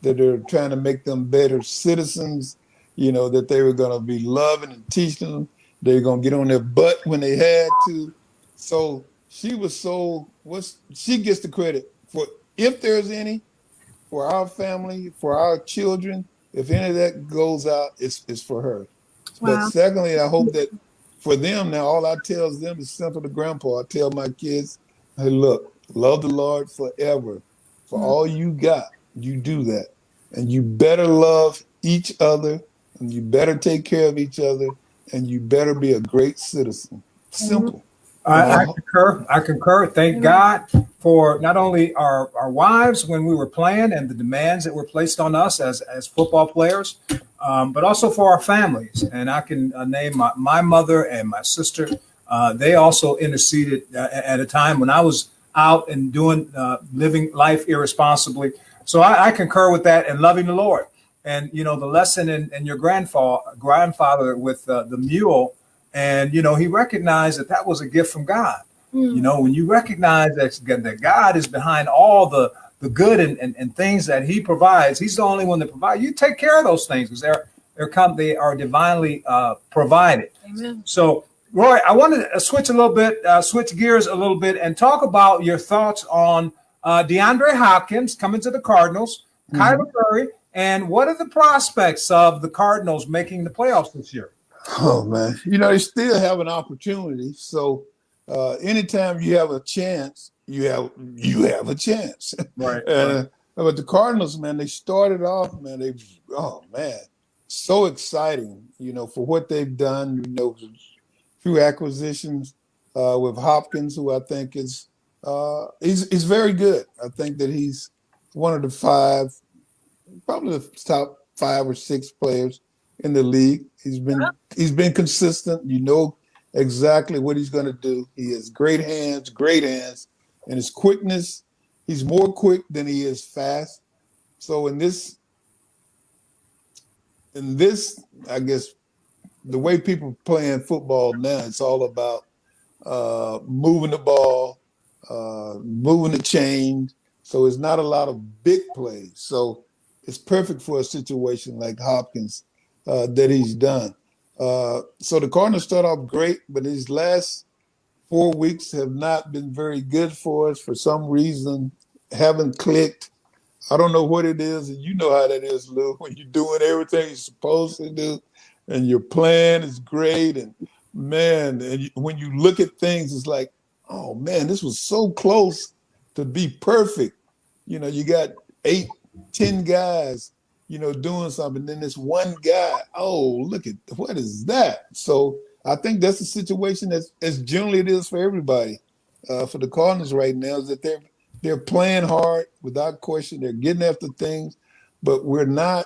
that they're trying to make them better citizens, that they were going to be loving and teaching them. They were going to get on their butt when they had to. So she gets the credit for, if there's any, for our family, for our children. If any of that goes out, it's for her. Wow. But secondly, I hope that for them now, all I tell them is simple to Grandpa. I tell my kids, hey, look, love the Lord forever. For all you got, you do that. And you better love each other, and you better take care of each other, and you better be a great citizen. Simple. I concur. Thank God for not only our wives when we were playing and the demands that were placed on us as football players, but also for our families. And I can name my mother and my sister. They also interceded at a time when I was out and living life irresponsibly. So I concur with that and loving the Lord. And, the lesson in your grandfather with the mule, and, he recognized that was a gift from God. When you recognize that God is behind all the good and things that he provides, he's the only one that provides. You take care of those things because they are divinely provided. Amen. So, Roy, I wanted to switch gears a little bit and talk about your thoughts on DeAndre Hopkins coming to the Cardinals, Kyler Murray, and what are the prospects of the Cardinals making the playoffs this year? Oh, man. They still have an opportunity. So anytime you have a chance, you have a chance. Right. But the Cardinals, man, they started off, man, so exciting, for what they've done, through acquisitions with Hopkins, who I think is he's very good. I think that he's one of the probably the top 5 or 6 players in the league. He's been consistent. Exactly what he's going to do. He has great hands, and his quickness. He's more quick than he is fast. So in this, I guess, the way people playing football now, it's all about moving the ball, moving the chain. So it's not a lot of big plays. So it's perfect for a situation like Hopkins that he's done. So the Cardinals start off great, but these last 4 weeks have not been very good for us. For some reason, haven't clicked. I don't know what it is, and you know how that is, Lou, when you're doing everything you're supposed to do, and your plan is great, and man, when you look at things, it's like, oh man, this was so close to be perfect. You got 8, 10 guys, doing something. Then this one guy, oh, look at what is that? So I think that's the situation as generally it is for everybody. For the Cardinals right now, is that they're playing hard without question. They're getting after things, but the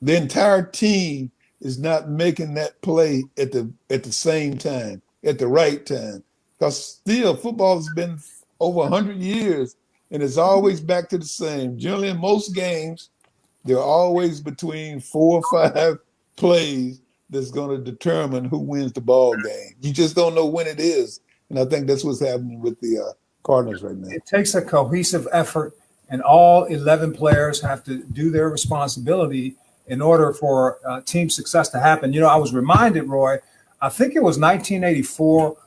entire team is not making that play at the same time, at the right time. Because still, football has been over 100 years, and it's always back to the same. Generally, in most games, there are always between 4 or 5 plays that's going to determine who wins the ball game. You just don't know when it is, and I think that's what's happening with the Cardinals right now. It takes a cohesive effort, and all 11 players have to do their responsibility in order for team success to happen. I was reminded, Roy, I think it was 1984.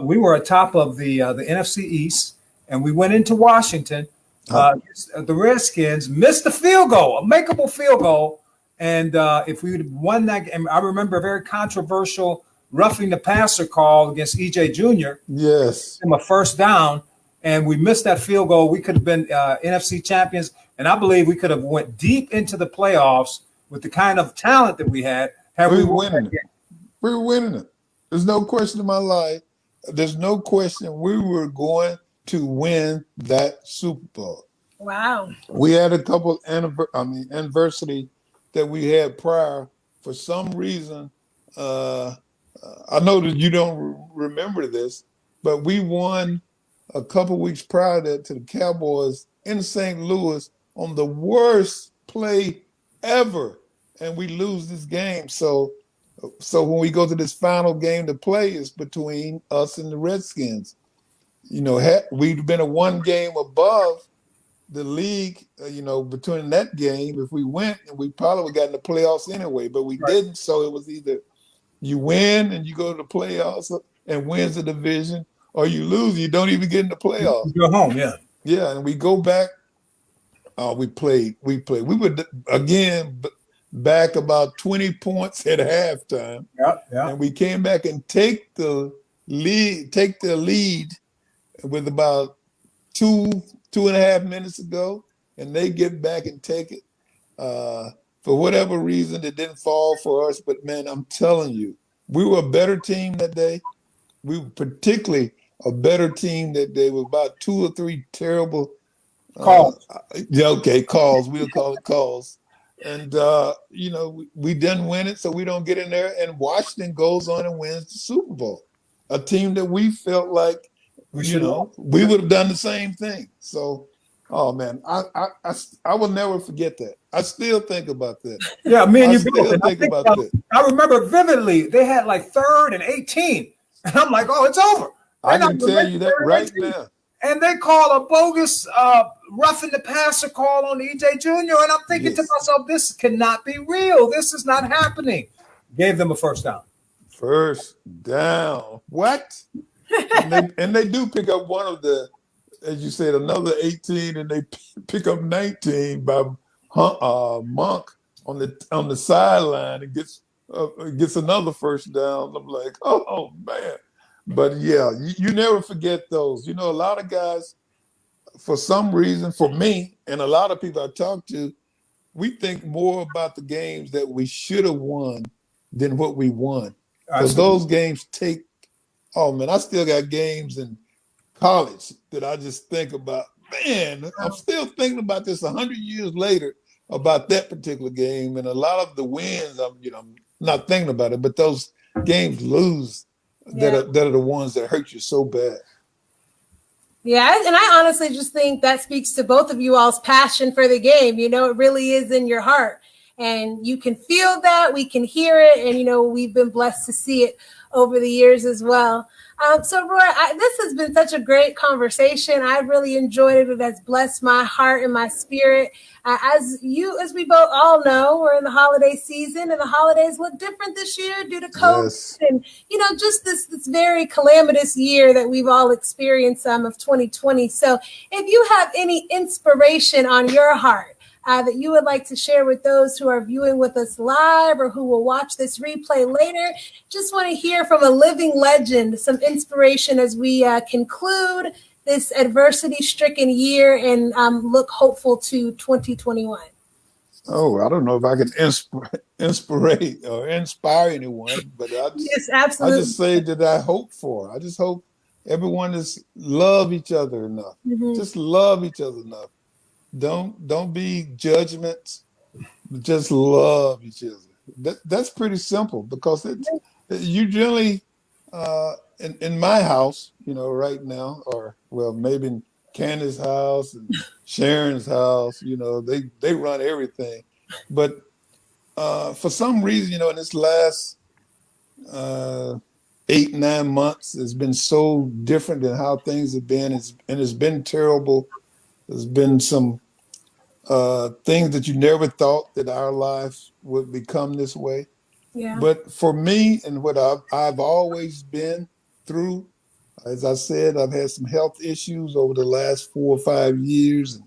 We were atop of the NFC East, and we went into Washington. The Redskins missed a field goal, a makeable field goal. And if we had won that game, I remember a very controversial roughing the passer call against E.J. Jr. Yes. A first down, and we missed that field goal. We could have been NFC champions, and I believe we could have went deep into the playoffs with the kind of talent that we had. We were winning it. We were winning it. There's no question in my life. There's no question we were going to win that Super Bowl. Wow. We had a couple adversity that we had prior. For some reason, I know that you don't remember this, but we won a couple weeks prior to the Cowboys in St. Louis on the worst play ever, and we lose this game. So when we go to this final game to play, it's between us and the Redskins. We'd been a 1 game above the league, between that game. If we went, and we probably would have gotten the playoffs anyway, but we didn't. So it was either you win and you go to the playoffs and wins the division, or you lose, you don't even get in the playoffs. You go home, yeah. Yeah, and we go back. We played. We were, again, back about 20 points at halftime. Yeah. And we came back and take the lead with about 2.5 minutes to go, and they get back and take it. For whatever reason, it didn't fall for us. But man, I'm telling you, we were a better team that day. We particularly a better team. That they were about 2 or 3 terrible Calls. calls. We'll call it calls. And we didn't win it, so we don't get in there. And Washington goes on and wins the Super Bowl, a team that we felt like we would have done the same thing. So, oh man, I will never forget that. I still think about that. Yeah, me and you both. I remember vividly. They had like 3rd and 18, and I'm like, oh, it's over. I can tell you that right now. And they call a bogus roughing the passer call on EJ Jr. And I'm thinking to myself, this cannot be real. This is not happening. Gave them a first down. First down. What? and they do pick up one of the, as you said, another 18, and they pick up 19 by Monk on the sideline and gets another first down. I'm like, oh man. But yeah, you never forget those. A lot of guys, for some reason, for me and a lot of people I talk to, we think more about the games that we should have won than what we won. Because those games I still got games in college that I just think about. Man, I'm still thinking about this 100 years later about that particular game. And a lot of the wins, I'm not thinking about it, but those games lose. That are the ones that hurt you so bad. Yeah, and I honestly just think that speaks to both of you all's passion for the game. It really is in your heart, and you can feel that. We can hear it, and we've been blessed to see it over the years as well. So, Roy, this has been such a great conversation. I really enjoyed it. It has blessed my heart and my spirit. As we both all know, we're in the holiday season, and the holidays look different this year due to COVID and, just this very calamitous year that we've all experienced of 2020. So if you have any inspiration on your heart that you would like to share with those who are viewing with us live or who will watch this replay later, just want to hear from a living legend, some inspiration as we conclude this adversity-stricken year and look hopeful to 2021. Oh, I don't know if I can inspire anyone, but yes, absolutely. I just say that I just hope everyone is love each other enough. Mm-hmm. Just love each other enough. Don't be judgments, just love each other. That's pretty simple because you generally in my house, right now, or maybe in Candace's house and Sharon's house, they run everything. But for some reason, in this last 8-9 months, it's been so different than how things have been. It's been terrible. There's been some things that you never thought that our lives would become this way. Yeah. But for me and what I've always been through, as I said, I've had some health issues over the last 4 or 5 years.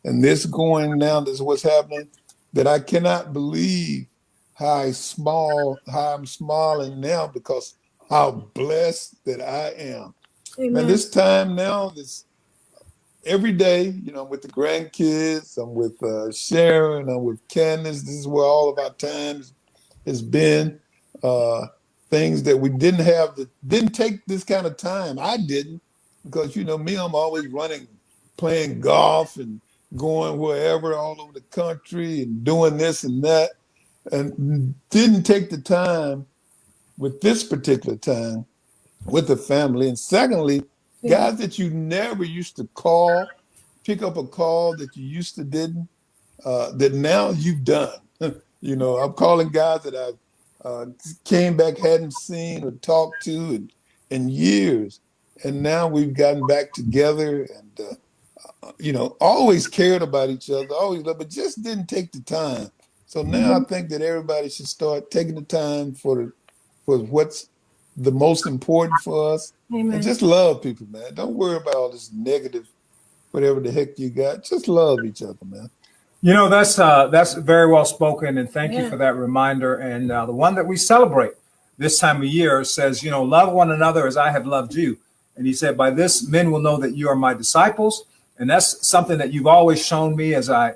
And this going now, this is what's happening, that I cannot believe how I'm smiling now because how blessed that I am. Amen. And this time now, every day, I'm with the grandkids, I'm with Sharon, I'm with Candace. This is where all of our time has been. Things that we didn't take this kind of time. I didn't, because me, I'm always running, playing golf and going wherever all over the country and doing this and that, and didn't take the time with this particular time with the family. And secondly, guys that you never used to call, pick up a call that you used to didn't, that now you've done. I'm calling guys that I've came back, hadn't seen or talked to in years. And now we've gotten back together and, always cared about each other, always loved, but just didn't take the time. So now I think that everybody should start taking the time for what's the most important for us. Amen. And just love people, man. Don't worry about all this negative, whatever the heck you got. Just love each other, man. That's very well spoken, and thank you for that reminder. And the one that we celebrate this time of year says, love one another as I have loved you. And he said, by this men will know that you are my disciples. And that's something that you've always shown me, as I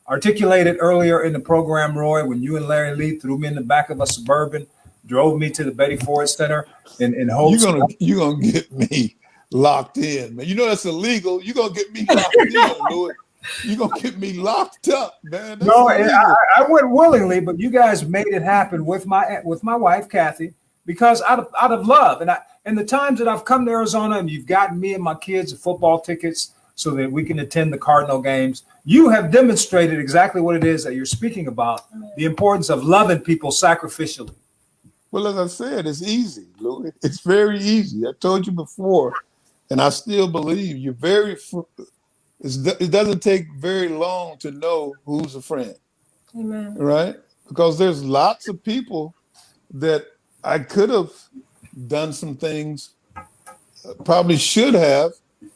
articulated earlier in the program, Roy, when you and Larry Lee threw me in the back of a Suburban, drove me to the Betty Ford Center in hopes. You're gonna get me. locked in, man. You know that's illegal. You're gonna get me locked in, Louis. You're gonna get me locked up, man. That's No, illegal. I went willingly, but you guys made it happen with my wife Kathy, because out of love. And the times that I've come to Arizona and you've gotten me and my kids football tickets so that we can attend the Cardinal games, you have demonstrated exactly what it is that you're speaking about, the importance of loving people sacrificially. Well, as I said, it's easy, Louis. It's very easy. I told you before, and I still believe you're very. It doesn't take very long to know who's a friend. Amen. Right? Because there's lots of people that I could have done some things, probably should have,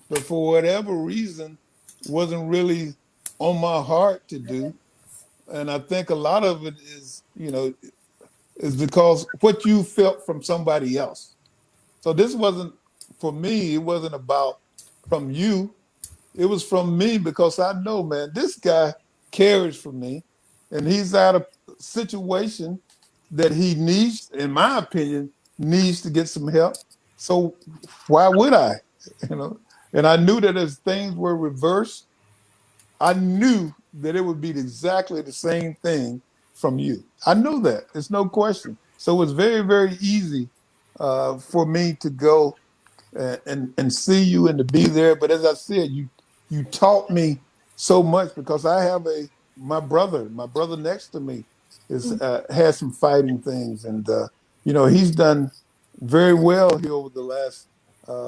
but for whatever reason, wasn't really on my heart to do. And I think a lot of it is, is because what you felt from somebody else. So this wasn't, for me, it wasn't about from you. It was from me, because I know, man, this guy cares for me, and he's at a situation that he needs, in my opinion, needs to get some help. So why would I? And I knew that as things were reversed, I knew that it would be exactly the same thing from you. I know that. It's no question. So it was very, very easy for me to go and see you and to be there. But as I said, you taught me so much, because I have my brother next to me has some fighting things, and he's done very well here over the last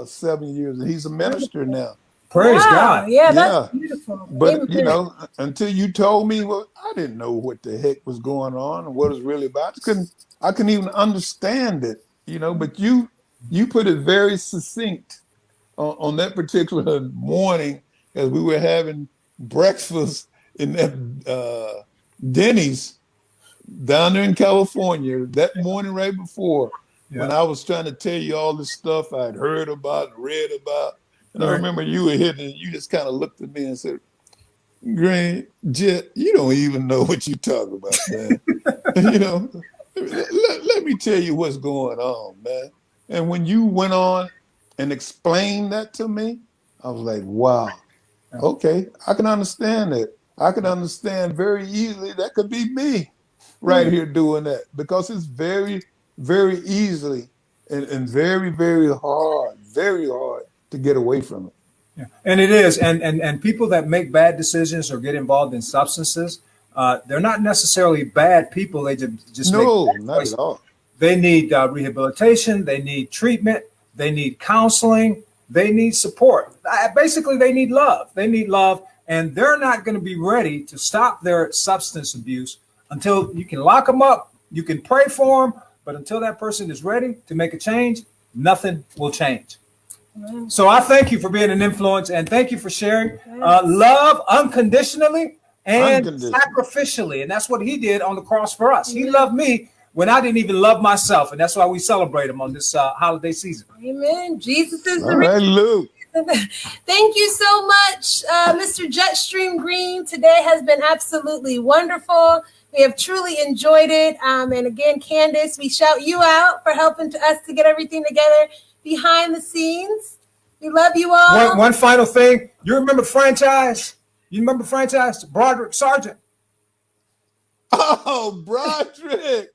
7 years, and he's a minister now. Praise God. Yeah, that's beautiful. But until you told me, well, I didn't know what the heck was going on and what it was really about. I couldn't even understand it, but you put it very succinct on that particular morning as we were having breakfast in that Denny's down there in California that morning right before, when I was trying to tell you all this stuff I'd heard about and read about. And I remember you were hitting it, you just kind of looked at me and said, Jet, you don't even know what you talk about, man. Let me tell you what's going on, man. And when you went on and explained that to me, I was like, wow, okay, I can understand it. I can understand very easily that could be me right here doing that, because it's very, very easily and very, very hard to get away from it. Yeah. And it is. And people that make bad decisions or get involved in substances, they're not necessarily bad people. They just no, make bad not choices. at all. They need rehabilitation. They need treatment. They need counseling. They need support. Basically, they need love. They need love. And they're not going to be ready to stop their substance abuse until you can lock them up. You can pray for them. But until that person is ready to make a change, nothing will change. So I thank you for being an influence, and thank you for sharing love unconditionally and sacrificially. And that's what he did on the cross for us. He loved me when I didn't even love myself. And that's why we celebrate him on this holiday season. Amen. Jesus is the right, Luke. Thank you so much, Mr. Jetstream Green. Today has been absolutely wonderful. We have truly enjoyed it. And again, Candace, we shout you out for helping us to get everything together behind the scenes. We love you all. One final thing. You remember franchise? You remember franchise? Broderick Sargent. Oh, Broderick.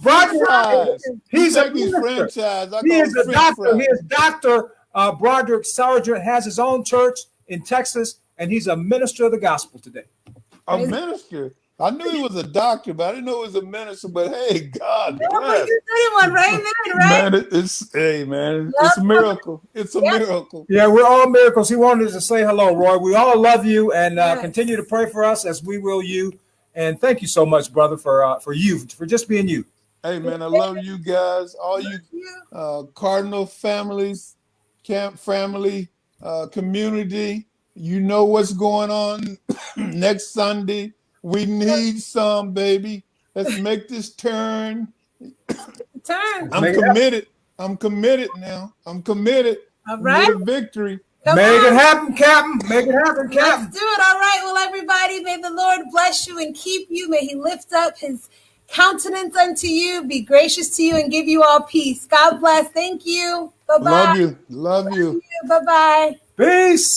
Broderick. He's a franchise. He is a doctor. He is Dr. Broderick Sargent, has his own church in Texas, and he's a minister of the gospel today. A minister? I knew he was a doctor, but I didn't know he was a minister. But hey, God bless. Man, it's a miracle. It's a miracle. Yeah, we're all miracles. He wanted to say hello, Roy. We all love you, and continue to pray for us as we will you. And thank you so much, brother, for just being you. Hey, man, I love you guys, all you Cardinal families, camp family, community. You know what's going on next Sunday. We need some, baby. Let's make this turn. I'm committed. I'm committed now. I'm committed. All right. To victory. Make it happen, Captain. Make it happen, Captain. Let's do it. All right. Well, everybody, may the Lord bless you and keep you. May he lift up his countenance unto you, be gracious to you, and give you all peace. God bless. Thank you. Bye-bye. Love you. Bye-bye. Peace.